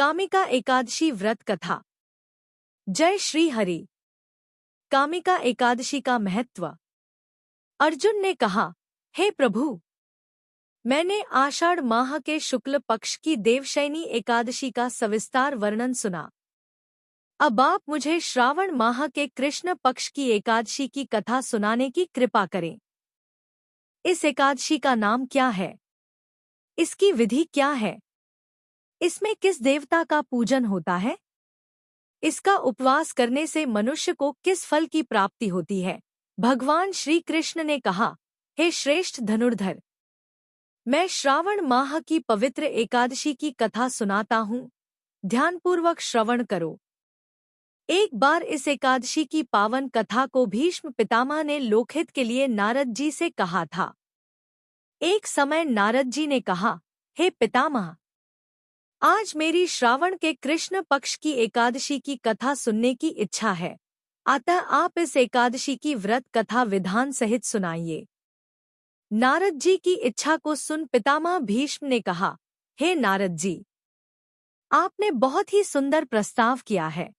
कामिका एकादशी व्रत कथा। जय श्री हरि। कामिका एकादशी का महत्व। अर्जुन ने कहा, हे प्रभु, मैंने आषाढ़ माह के शुक्ल पक्ष की देवशयनी एकादशी का सविस्तार वर्णन सुना। अब आप मुझे श्रावण माह के कृष्ण पक्ष की एकादशी की कथा सुनाने की कृपा करें। इस एकादशी का नाम क्या है? इसकी विधि क्या है? इसमें किस देवता का पूजन होता है? इसका उपवास करने से मनुष्य को किस फल की प्राप्ति होती है? भगवान श्री कृष्ण ने कहा, हे श्रेष्ठ धनुर्धर, मैं श्रावण माह की पवित्र एकादशी की कथा सुनाता हूँ। ध्यानपूर्वक श्रवण करो। एक बार इस एकादशी की पावन कथा को भीष्म पितामह ने लोकहित के लिए नारद जी से कहा था। एक समय नारद जी ने कहा, हे पितामह, आज मेरी श्रावण के कृष्ण पक्ष की एकादशी की कथा सुनने की इच्छा है, अतः आप इस एकादशी की व्रत कथा विधान सहित सुनाइए। नारद जी की इच्छा को सुन पितामह भीष्म ने कहा, हे नारद जी, आपने बहुत ही सुंदर प्रस्ताव किया है।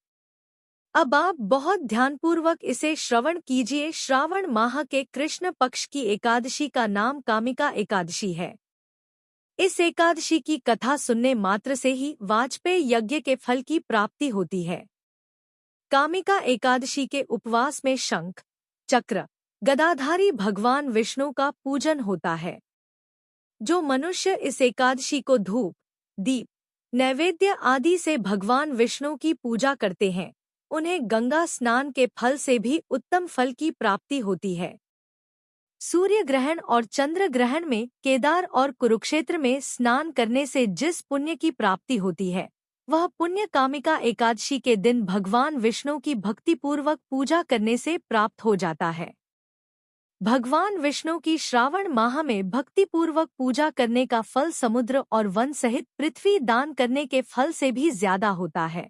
अब आप बहुत ध्यानपूर्वक इसे श्रवण कीजिए। श्रावण माह के कृष्ण पक्ष की एकादशी का नाम कामिका एकादशी है। इस एकादशी की कथा सुनने मात्र से ही वाजपेय यज्ञ के फल की प्राप्ति होती है। कामिका एकादशी के उपवास में शंख, चक्र, गदाधारी भगवान विष्णु का पूजन होता है। जो मनुष्य इस एकादशी को धूप, दीप, नैवेद्य आदि से भगवान विष्णु की पूजा करते हैं, उन्हें गंगा स्नान के फल से भी उत्तम फल की प्राप्ति होती है। सूर्य ग्रहण और चंद्र ग्रहण में केदार और कुरुक्षेत्र में स्नान करने से जिस पुण्य की प्राप्ति होती है, वह पुण्य कामिका एकादशी के दिन भगवान विष्णु की भक्तिपूर्वक पूजा करने से प्राप्त हो जाता है। भगवान विष्णु की श्रावण माह में भक्तिपूर्वक पूजा करने का फल समुद्र और वन सहित पृथ्वी दान करने के फल से भी ज्यादा होता है।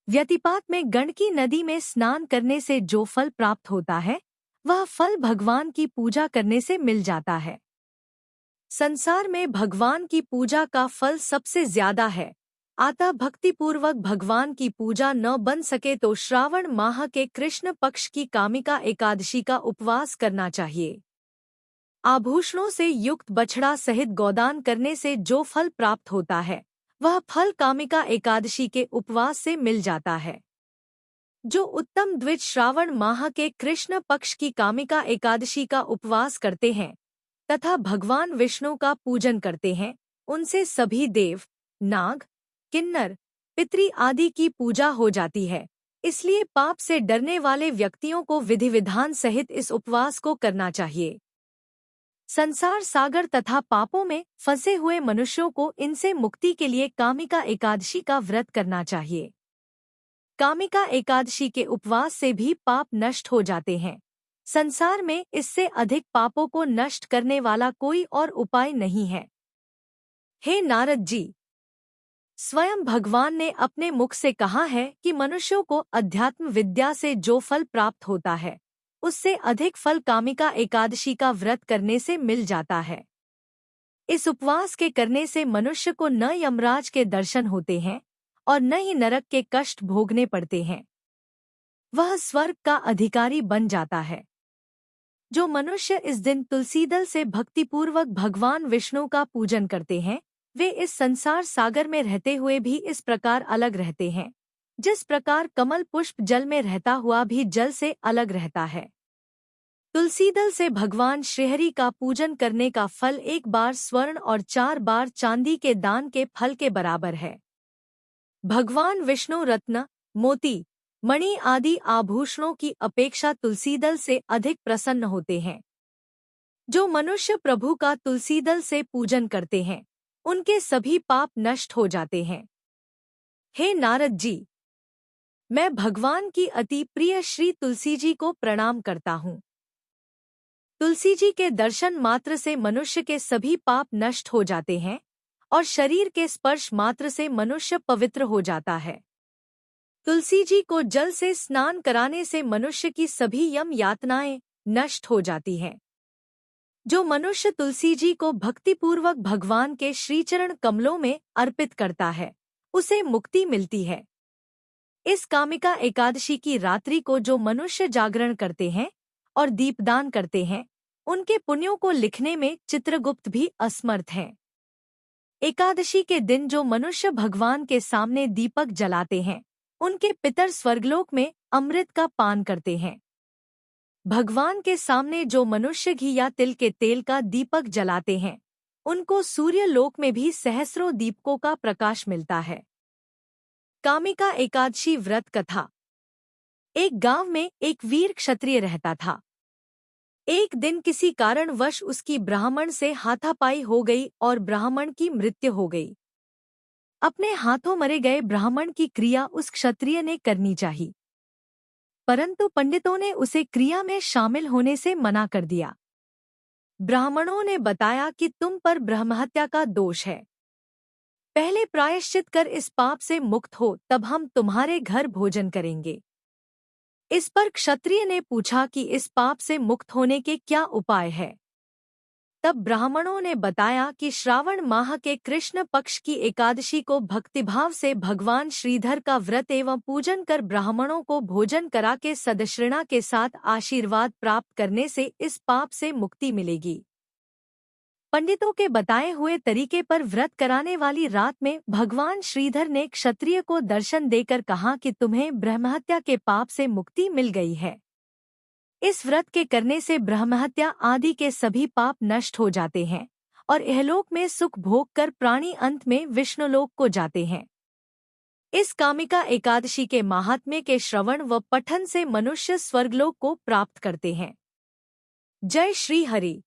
व्यतिपात में गंडकी नदी में स्नान करने से जो फल प्राप्त होता है, वह फल भगवान की पूजा करने से मिल जाता है। संसार में भगवान की पूजा का फल सबसे ज्यादा है, अतः भक्तिपूर्वक भगवान की पूजा न बन सके तो श्रावण माह के कृष्ण पक्ष की कामिका एकादशी का उपवास करना चाहिए। आभूषणों से युक्त बछड़ा सहित गोदान करने से जो फल प्राप्त होता है, वह फल कामिका एकादशी के उपवास से मिल जाता है। जो उत्तम द्विज श्रावण माह के कृष्ण पक्ष की कामिका एकादशी का उपवास करते हैं तथा भगवान विष्णु का पूजन करते हैं, उनसे सभी देव, नाग, किन्नर, पितरी आदि की पूजा हो जाती है। इसलिए पाप से डरने वाले व्यक्तियों को विधि विधान सहित इस उपवास को करना चाहिए। संसार सागर तथा पापों में फंसे हुए मनुष्यों को इनसे मुक्ति के लिए कामिका एकादशी का व्रत करना चाहिए। कामिका एकादशी के उपवास से भी पाप नष्ट हो जाते हैं। संसार में इससे अधिक पापों को नष्ट करने वाला कोई और उपाय नहीं है। हे नारद जी, स्वयं भगवान ने अपने मुख से कहा है कि मनुष्यों को अध्यात्म विद्या से जो फल प्राप्त होता है, उससे अधिक फल कामिका एकादशी का व्रत करने से मिल जाता है। इस उपवास के करने से मनुष्य को न यमराज के दर्शन होते हैं और न ही नरक के कष्ट भोगने पड़ते हैं। वह स्वर्ग का अधिकारी बन जाता है। जो मनुष्य इस दिन तुलसी दल से भक्तिपूर्वक भगवान विष्णु का पूजन करते हैं, वे इस संसार सागर में रहते हुए भी इस प्रकार अलग रहते हैं, जिस प्रकार कमल पुष्प जल में रहता हुआ भी जल से अलग रहता है। तुलसी दल से भगवान श्रीहरि का पूजन करने का फल 1 बार स्वर्ण और 4 बार चांदी के दान के फल के बराबर है। भगवान विष्णु रत्न, मोती, मणि आदि आभूषणों की अपेक्षा तुलसीदल से अधिक प्रसन्न होते हैं। जो मनुष्य प्रभु का तुलसीदल से पूजन करते हैं, उनके सभी पाप नष्ट हो जाते हैं। हे नारद जी, मैं भगवान की अति प्रिय श्री तुलसी जी को प्रणाम करता हूँ। तुलसी जी के दर्शन मात्र से मनुष्य के सभी पाप नष्ट हो जाते हैं और शरीर के स्पर्श मात्र से मनुष्य पवित्र हो जाता है। तुलसी जी को जल से स्नान कराने से मनुष्य की सभी यम यातनाएं नष्ट हो जाती हैं। जो मनुष्य तुलसी जी को भक्तिपूर्वक भगवान के श्रीचरण कमलों में अर्पित करता है, उसे मुक्ति मिलती है। इस कामिका एकादशी की रात्रि को जो मनुष्य जागरण करते हैं और दीपदान करते हैं, उनके पुण्यों को लिखने में चित्रगुप्त भी असमर्थ हैं। एकादशी के दिन जो मनुष्य भगवान के सामने दीपक जलाते हैं, उनके पितर स्वर्गलोक में अमृत का पान करते हैं। भगवान के सामने जो मनुष्य घी या तिल के तेल का दीपक जलाते हैं, उनको सूर्य लोक में भी सहस्रों दीपकों का प्रकाश मिलता है। कामिका एकादशी व्रत कथा। एक गांव में एक वीर क्षत्रिय रहता था। एक दिन किसी कारणवश उसकी ब्राह्मण से हाथापाई हो गई और ब्राह्मण की मृत्यु हो गई। अपने हाथों मरे गए ब्राह्मण की क्रिया उस क्षत्रिय ने करनी चाहिए, परंतु पंडितों ने उसे क्रिया में शामिल होने से मना कर दिया। ब्राह्मणों ने बताया कि तुम पर ब्रह्महत्या का दोष है। पहले प्रायश्चित कर इस पाप से मुक्त हो, तब हम तुम्हारे घर भोजन करेंगे। इस पर क्षत्रिय ने पूछा कि इस पाप से मुक्त होने के क्या उपाय है। तब ब्राह्मणों ने बताया कि श्रावण माह के कृष्ण पक्ष की एकादशी को भक्तिभाव से भगवान श्रीधर का व्रत एवं पूजन कर ब्राह्मणों को भोजन करा के सदश्रणा के साथ आशीर्वाद प्राप्त करने से इस पाप से मुक्ति मिलेगी। पंडितों के बताए हुए तरीके पर व्रत कराने वाली रात में भगवान श्रीधर ने क्षत्रिय को दर्शन देकर कहा कि तुम्हें ब्रह्महत्या के पाप से मुक्ति मिल गई है। इस व्रत के करने से ब्रह्महत्या आदि के सभी पाप नष्ट हो जाते हैं और इहलोक में सुख भोग कर प्राणी अंत में विष्णुलोक को जाते हैं। इस कामिका एकादशी के महात्म्य के श्रवण व पठन से मनुष्य स्वर्गलोक को प्राप्त करते हैं। जय श्री हरि।